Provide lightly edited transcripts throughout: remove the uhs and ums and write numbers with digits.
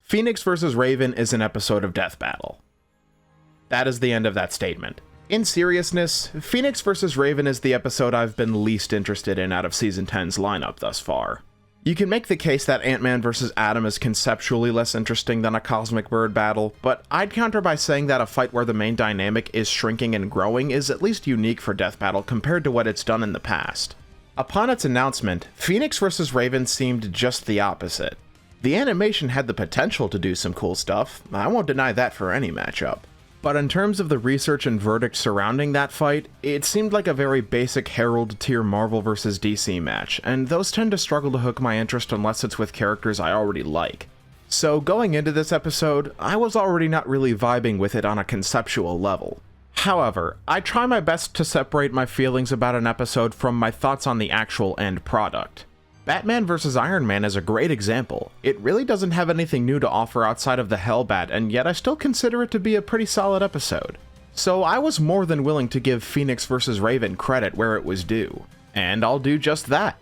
Phoenix vs. Raven is an episode of Death Battle. That is the end of that statement. In seriousness, Phoenix vs. Raven is the episode I've been least interested in out of Season 10's lineup thus far. You can make the case that Ant-Man vs. Atom is conceptually less interesting than a cosmic bird battle, but I'd counter by saying that a fight where the main dynamic is shrinking and growing is at least unique for Death Battle compared to what it's done in the past. Upon its announcement, Phoenix vs. Raven seemed just the opposite. The animation had the potential to do some cool stuff, I won't deny that for any matchup. But in terms of the research and verdict surrounding that fight, it seemed like a very basic Herald tier Marvel vs. DC match, and those tend to struggle to hook my interest unless it's with characters I already like. So going into this episode, I was already not really vibing with it on a conceptual level. However, I try my best to separate my feelings about an episode from my thoughts on the actual end product. Batman vs. Iron Man is a great example. It really doesn't have anything new to offer outside of the Hellbat, and yet I still consider it to be a pretty solid episode. So I was more than willing to give Phoenix vs. Raven credit where it was due, and I'll do just that.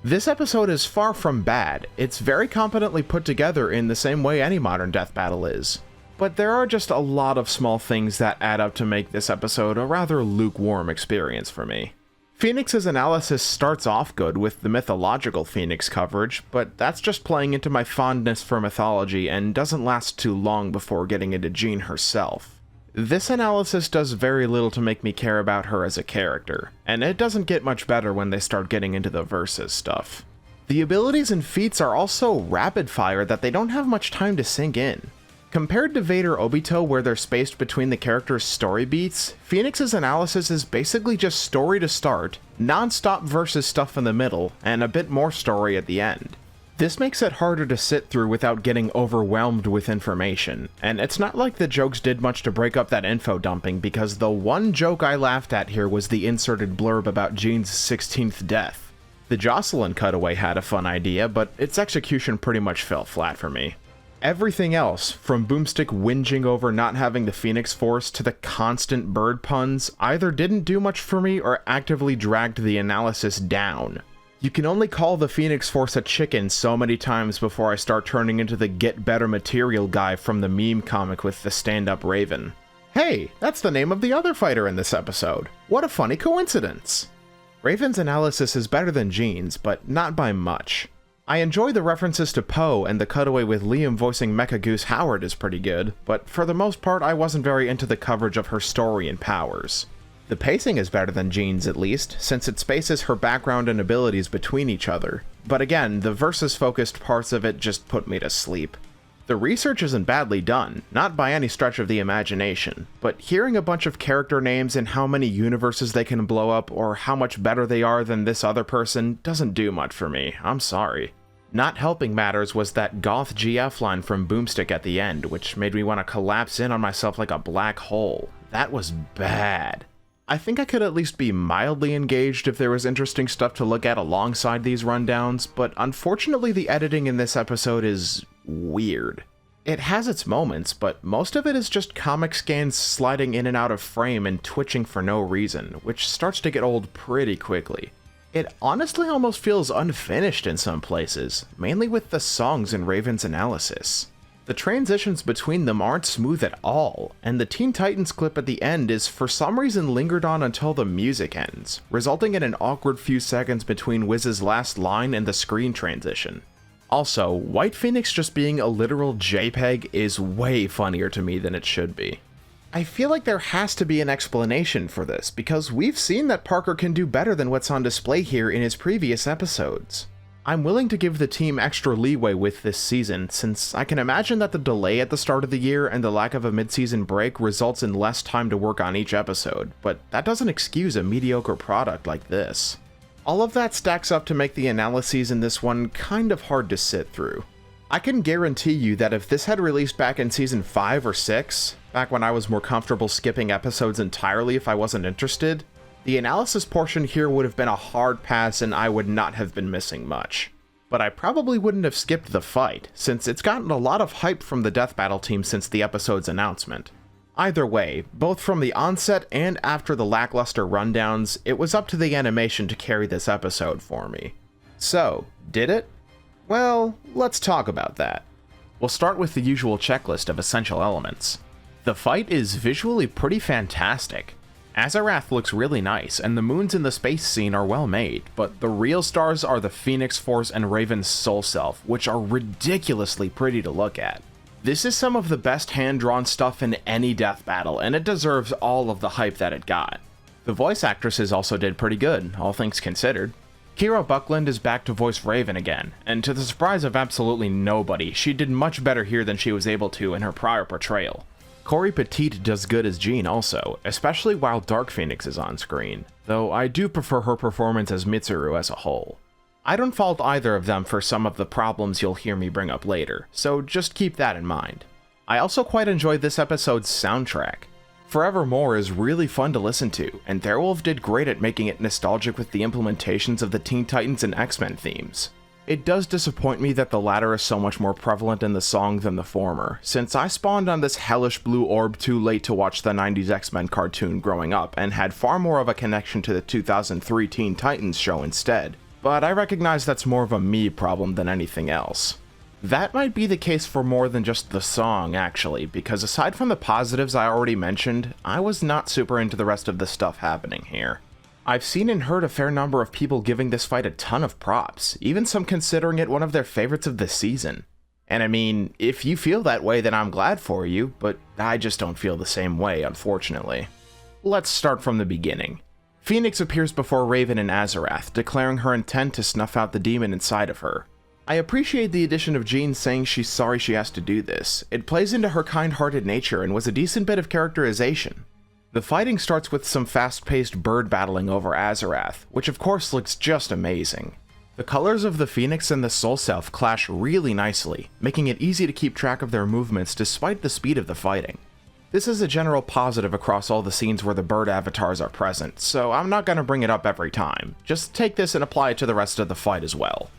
This episode is far from bad. It's very competently put together in the same way any modern death battle is. But there are just a lot of small things that add up to make this episode a rather lukewarm experience for me. Phoenix's analysis starts off good with the mythological Phoenix coverage, but that's just playing into my fondness for mythology and doesn't last too long before getting into Jean herself. This analysis does very little to make me care about her as a character, and it doesn't get much better when they start getting into the versus stuff. The abilities and feats are also rapid fire that they don't have much time to sink in. Compared to Vader Obito, where they're spaced between the characters' story beats, Phoenix's analysis is basically just story to start, non-stop versus stuff in the middle, and a bit more story at the end. This makes it harder to sit through without getting overwhelmed with information, and it's not like the jokes did much to break up that info dumping, because the one joke I laughed at here was the inserted blurb about Jean's 16th death. The Jocelyn cutaway had a fun idea, but its execution pretty much fell flat for me. Everything else, from Boomstick whinging over not having the Phoenix Force to the constant bird puns, either didn't do much for me or actively dragged the analysis down. You can only call the Phoenix Force a chicken so many times before I start turning into the get better material guy from the meme comic with the stand-up Raven. Hey, that's the name of the other fighter in this episode. What a funny coincidence! Raven's analysis is better than Jean's, but not by much. I enjoy the references to Poe, and the cutaway with Liam voicing Mecha Goose Howard is pretty good, but for the most part I wasn't very into the coverage of her story and powers. The pacing is better than Jean's at least, since it spaces her background and abilities between each other, but again, the versus-focused parts of it just put me to sleep. The research isn't badly done, not by any stretch of the imagination, but hearing a bunch of character names and how many universes they can blow up or how much better they are than this other person doesn't do much for me, I'm sorry. Not helping matters was that goth GF line from Boomstick at the end, which made me want to collapse in on myself like a black hole. That was bad. I think I could at least be mildly engaged if there was interesting stuff to look at alongside these rundowns, but unfortunately the editing in this episode is weird. It has its moments, but most of it is just comic scans sliding in and out of frame and twitching for no reason, which starts to get old pretty quickly. It honestly almost feels unfinished in some places, mainly with the songs in Raven's analysis. The transitions between them aren't smooth at all, and the Teen Titans clip at the end is for some reason lingered on until the music ends, resulting in an awkward few seconds between Wiz's last line and the screen transition. Also, White Phoenix just being a literal JPEG is way funnier to me than it should be. I feel like there has to be an explanation for this, because we've seen that Parker can do better than what's on display here in his previous episodes. I'm willing to give the team extra leeway with this season, since I can imagine that the delay at the start of the year and the lack of a mid-season break results in less time to work on each episode, but that doesn't excuse a mediocre product like this. All of that stacks up to make the analyses in this one kind of hard to sit through. I can guarantee you that if this had released back in season 5 or 6, back when I was more comfortable skipping episodes entirely if I wasn't interested, the analysis portion here would have been a hard pass and I would not have been missing much. But I probably wouldn't have skipped the fight, since it's gotten a lot of hype from the Death Battle team since the episode's announcement. Either way, both from the onset and after the lackluster rundowns, it was up to the animation to carry this episode for me. So, did it? Well, let's talk about that. We'll start with the usual checklist of essential elements. The fight is visually pretty fantastic. Azarath looks really nice, and the moons in the space scene are well made, but the real stars are the Phoenix Force and Raven's Soul Self, which are ridiculously pretty to look at. This is some of the best hand-drawn stuff in any death battle, and it deserves all of the hype that it got. The voice actresses also did pretty good, all things considered. Kira Buckland is back to voice Raven again, and to the surprise of absolutely nobody, she did much better here than she was able to in her prior portrayal. Corey Petit does good as Jean also, especially while Dark Phoenix is on screen, though I do prefer her performance as Mitsuru as a whole. I don't fault either of them for some of the problems you'll hear me bring up later, so just keep that in mind. I also quite enjoyed this episode's soundtrack. Forevermore is really fun to listen to, and Therewolf did great at making it nostalgic with the implementations of the Teen Titans and X-Men themes. It does disappoint me that the latter is so much more prevalent in the song than the former, since I spawned on this hellish blue orb too late to watch the 90s X-Men cartoon growing up and had far more of a connection to the 2003 Teen Titans show instead, but I recognize that's more of a me problem than anything else. That might be the case for more than just the song, actually, because aside from the positives I already mentioned, I was not super into the rest of the stuff happening here. I've seen and heard a fair number of people giving this fight a ton of props, even some considering it one of their favorites of the season. And I mean, if you feel that way, then I'm glad for you, but I just don't feel the same way, unfortunately. Let's start from the beginning. Phoenix appears before Raven and Azarath, declaring her intent to snuff out the demon inside of her. I appreciate the addition of Jean saying she's sorry she has to do this. It plays into her kind-hearted nature and was a decent bit of characterization. The fighting starts with some fast-paced bird battling over Azarath, which of course looks just amazing. The colors of the Phoenix and the Soul Self clash really nicely, making it easy to keep track of their movements despite the speed of the fighting. This is a general positive across all the scenes where the bird avatars are present, so I'm not going to bring it up every time. Just take this and apply it to the rest of the fight as well.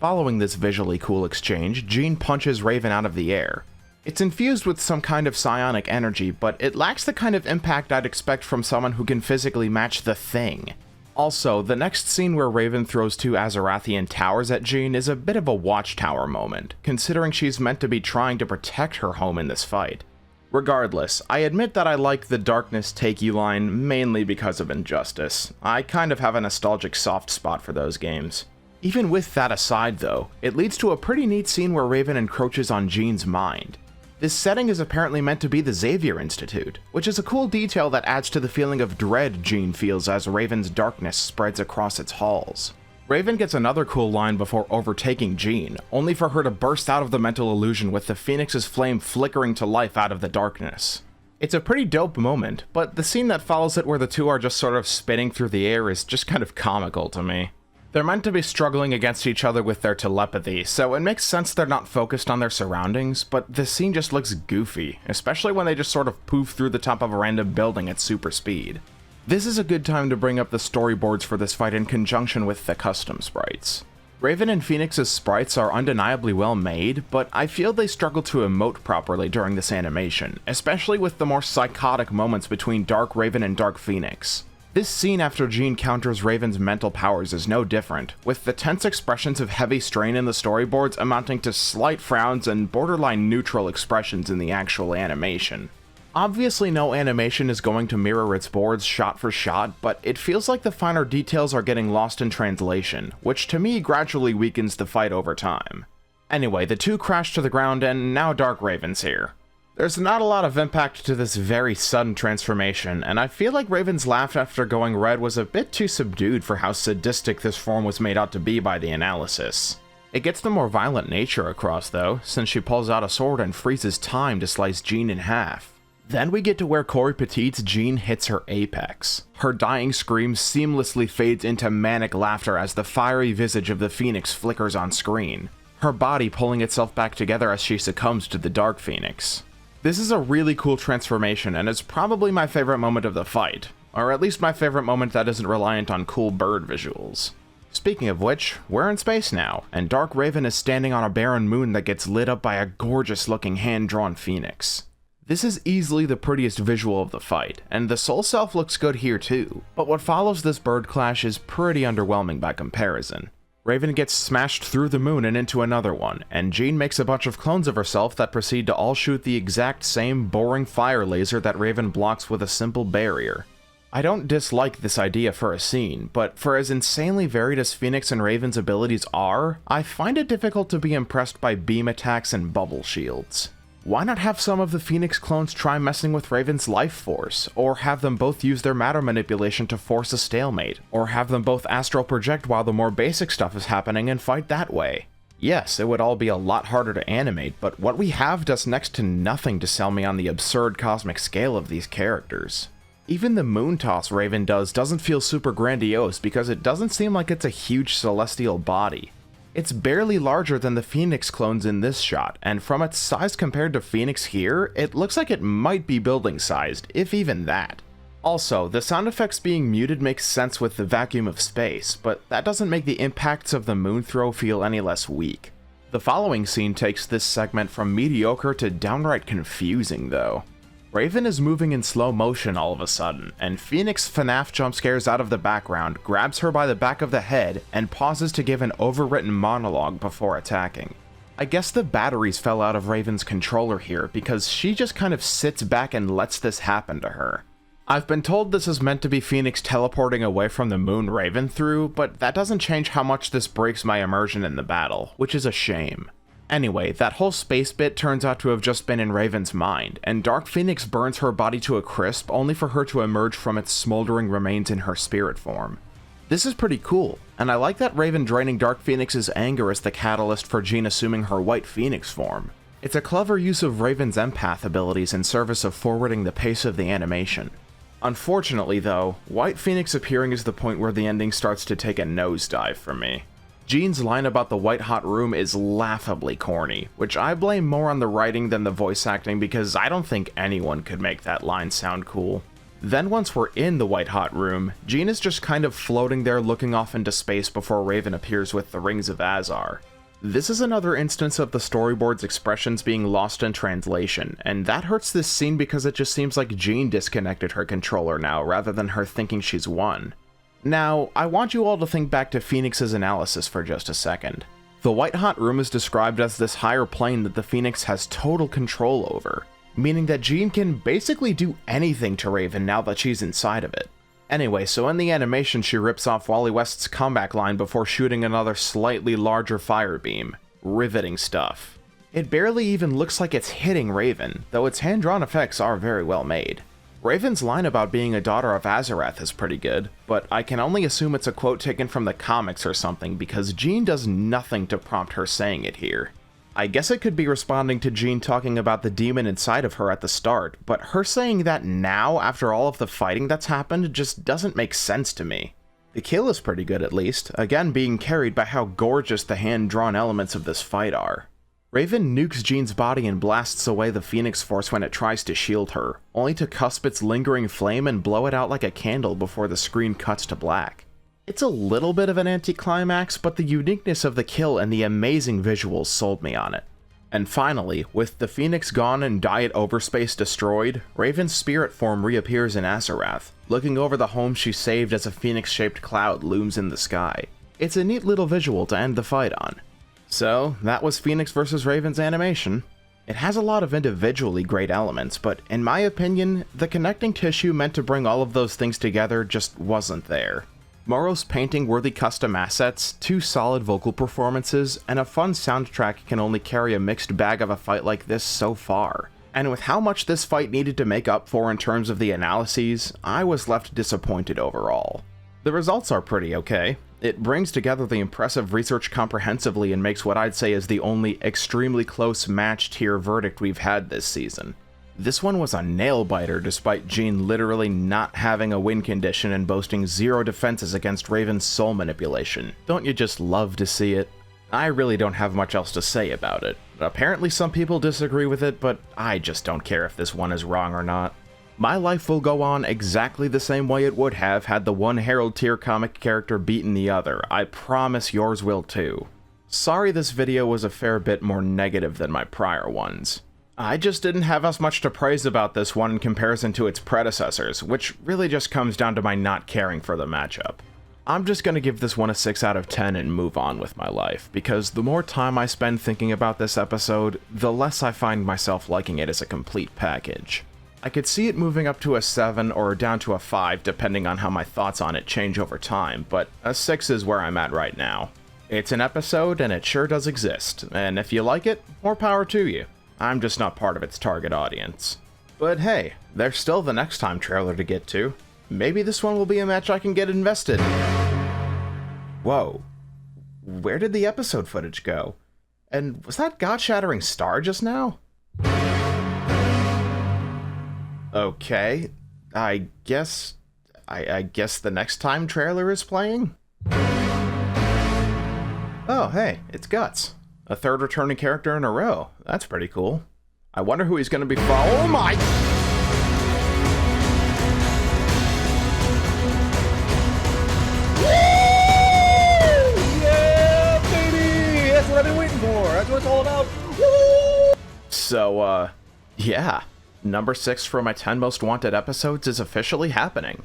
Following this visually cool exchange, Jean punches Raven out of the air. It's infused with some kind of psionic energy, but it lacks the kind of impact I'd expect from someone who can physically match the Thing. Also, the next scene where Raven throws two Azarathian towers at Jean is a bit of a watchtower moment, considering she's meant to be trying to protect her home in this fight. Regardless, I admit that I like the darkness take you line mainly because of Injustice. I kind of have a nostalgic soft spot for those games. Even with that aside though, it leads to a pretty neat scene where Raven encroaches on Jean's mind. This setting is apparently meant to be the Xavier Institute, which is a cool detail that adds to the feeling of dread Jean feels as Raven's darkness spreads across its halls. Raven gets another cool line before overtaking Jean, only for her to burst out of the mental illusion with the Phoenix's flame flickering to life out of the darkness. It's a pretty dope moment, but the scene that follows it where the two are just sort of spinning through the air is just kind of comical to me. They're meant to be struggling against each other with their telepathy, so it makes sense they're not focused on their surroundings, but the scene just looks goofy, especially when they just sort of poof through the top of a random building at super speed. This is a good time to bring up the storyboards for this fight in conjunction with the custom sprites. Raven and Phoenix's sprites are undeniably well made, but I feel they struggle to emote properly during this animation, especially with the more psychotic moments between Dark Raven and Dark Phoenix. This scene after Jean counters Raven's mental powers is no different, with the tense expressions of heavy strain in the storyboards amounting to slight frowns and borderline neutral expressions in the actual animation. Obviously no animation is going to mirror its boards shot for shot, but it feels like the finer details are getting lost in translation, which to me gradually weakens the fight over time. Anyway, the two crash to the ground and now Dark Raven's here. There's not a lot of impact to this very sudden transformation, and I feel like Raven's laugh after going red was a bit too subdued for how sadistic this form was made out to be by the analysis. It gets the more violent nature across though, since she pulls out a sword and freezes time to slice Jean in half. Then we get to where Corey Petit's Jean hits her apex. Her dying scream seamlessly fades into manic laughter as the fiery visage of the Phoenix flickers on screen, her body pulling itself back together as she succumbs to the Dark Phoenix. This is a really cool transformation and is probably my favorite moment of the fight, or at least my favorite moment that isn't reliant on cool bird visuals. Speaking of which, we're in space now, and Dark Raven is standing on a barren moon that gets lit up by a gorgeous looking hand-drawn phoenix. This is easily the prettiest visual of the fight, and the Soul Self looks good here too, but what follows this bird clash is pretty underwhelming by comparison. Raven gets smashed through the moon and into another one, and Jean makes a bunch of clones of herself that proceed to all shoot the exact same boring fire laser that Raven blocks with a simple barrier. I don't dislike this idea for a scene, but for as insanely varied as Phoenix and Raven's abilities are, I find it difficult to be impressed by beam attacks and bubble shields. Why not have some of the Phoenix clones try messing with Raven's life force, or have them both use their matter manipulation to force a stalemate, or have them both astral project while the more basic stuff is happening and fight that way? Yes, it would all be a lot harder to animate, but what we have does next to nothing to sell me on the absurd cosmic scale of these characters. Even the moon toss Raven doesn't feel super grandiose because it doesn't seem like it's a huge celestial body. It's barely larger than the Phoenix clones in this shot, and from its size compared to Phoenix here, it looks like it might be building sized, if even that. Also, the sound effects being muted makes sense with the vacuum of space, but that doesn't make the impacts of the moon throw feel any less weak. The following scene takes this segment from mediocre to downright confusing though. Raven is moving in slow motion all of a sudden, and Phoenix FNAF jumpscares out of the background, grabs her by the back of the head, and pauses to give an overwritten monologue before attacking. I guess the batteries fell out of Raven's controller here because she just kind of sits back and lets this happen to her. I've been told this is meant to be Phoenix teleporting away from the moon Raven threw, but that doesn't change how much this breaks my immersion in the battle, which is a shame. Anyway, that whole space bit turns out to have just been in Raven's mind, and Dark Phoenix burns her body to a crisp only for her to emerge from its smoldering remains in her spirit form. This is pretty cool, and I like that Raven draining Dark Phoenix's anger as the catalyst for Jean assuming her White Phoenix form. It's a clever use of Raven's empath abilities in service of forwarding the pace of the animation. Unfortunately though, White Phoenix appearing is the point where the ending starts to take a nosedive for me. Jean's line about the white hot room is laughably corny, which I blame more on the writing than the voice acting because I don't think anyone could make that line sound cool. Then once we're in the white hot room, Jean is just kind of floating there looking off into space before Raven appears with the Rings of Azar. This is another instance of the storyboard's expressions being lost in translation, and that hurts this scene because it just seems like Jean disconnected her controller now rather than her thinking she's won. Now, I want you all to think back to Phoenix's analysis for just a second. The White Hot Room is described as this higher plane that the Phoenix has total control over, meaning that Jean can basically do anything to Raven now that she's inside of it. Anyway, so in the animation she rips off Wally West's comeback line before shooting another slightly larger fire beam. Riveting stuff. It barely even looks like it's hitting Raven, though its hand-drawn effects are very well made. Raven's line about being a daughter of Azarath is pretty good, but I can only assume it's a quote taken from the comics or something because Jean does nothing to prompt her saying it here. I guess it could be responding to Jean talking about the demon inside of her at the start, but her saying that now after all of the fighting that's happened just doesn't make sense to me. The kill is pretty good at least, again being carried by how gorgeous the hand-drawn elements of this fight are. Raven nukes Jean's body and blasts away the Phoenix Force when it tries to shield her, only to cusp its lingering flame and blow it out like a candle before the screen cuts to black. It's a little bit of an anticlimax, but the uniqueness of the kill and the amazing visuals sold me on it. And finally, with the Phoenix gone and Diet Overspace destroyed, Raven's spirit form reappears in Azarath, looking over the home she saved as a phoenix-shaped cloud looms in the sky. It's a neat little visual to end the fight on. So, that was Phoenix vs. Raven's animation. It has a lot of individually great elements, but in my opinion, the connecting tissue meant to bring all of those things together just wasn't there. Morrow's painting-worthy custom assets, 2 solid vocal performances, and a fun soundtrack can only carry a mixed bag of a fight like this so far. And with how much this fight needed to make up for in terms of the analyses, I was left disappointed overall. The results are pretty okay. It brings together the impressive research comprehensively and makes what I'd say is the only extremely close match-tier verdict we've had this season. This one was a nail-biter despite Jean literally not having a win condition and boasting 0 defenses against Raven's soul manipulation. Don't you just love to see it? I really don't have much else to say about it. Apparently some people disagree with it, but I just don't care if this one is wrong or not. My life will go on exactly the same way it would have had the one Herald tier comic character beaten the other. I promise yours will too. Sorry this video was a fair bit more negative than my prior ones. I just didn't have as much to praise about this one in comparison to its predecessors, which really just comes down to my not caring for the matchup. I'm just gonna give this one a 6 out of 10 and move on with my life, because the more time I spend thinking about this episode, the less I find myself liking it as a complete package. I could see it moving up to a 7 or down to a 5 depending on how my thoughts on it change over time, but a 6 is where I'm at right now. It's an episode and it sure does exist, and if you like it, more power to you. I'm just not part of its target audience. But hey, there's still the next time trailer to get to. Maybe this one will be a match I can get invested in. Whoa. Where did the episode footage go? And was that God-shattering star just now? Okay, I guess the next time trailer is playing? Oh, hey, it's Guts. A third returning character in a row. That's pretty cool. I wonder who he's gonna be Oh my! Yeah, baby! That's what I've been waiting for. That's what it's all about. Woo! So, yeah. Number 6 for my 10 most wanted episodes is officially happening.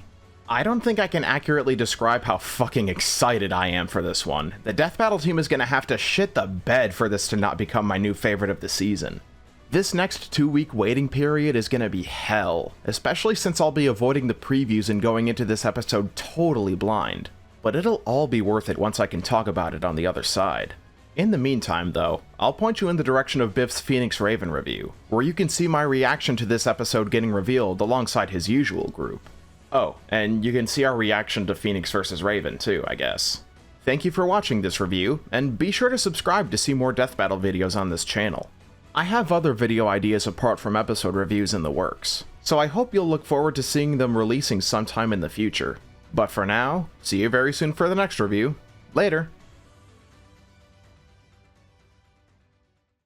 I don't think I can accurately describe how fucking excited I am for this one. The Death Battle team is gonna have to shit the bed for this to not become my new favorite of the season. This next 2-week waiting period is gonna be hell, especially since I'll be avoiding the previews and going into this episode totally blind. But it'll all be worth it once I can talk about it on the other side. In the meantime, though, I'll point you in the direction of Biff's Phoenix Raven review, where you can see my reaction to this episode getting revealed alongside his usual group. Oh, and you can see our reaction to Phoenix vs. Raven too, I guess. Thank you for watching this review, and be sure to subscribe to see more Death Battle videos on this channel. I have other video ideas apart from episode reviews in the works, so I hope you'll look forward to seeing them releasing sometime in the future. But for now, see you very soon for the next review. Later!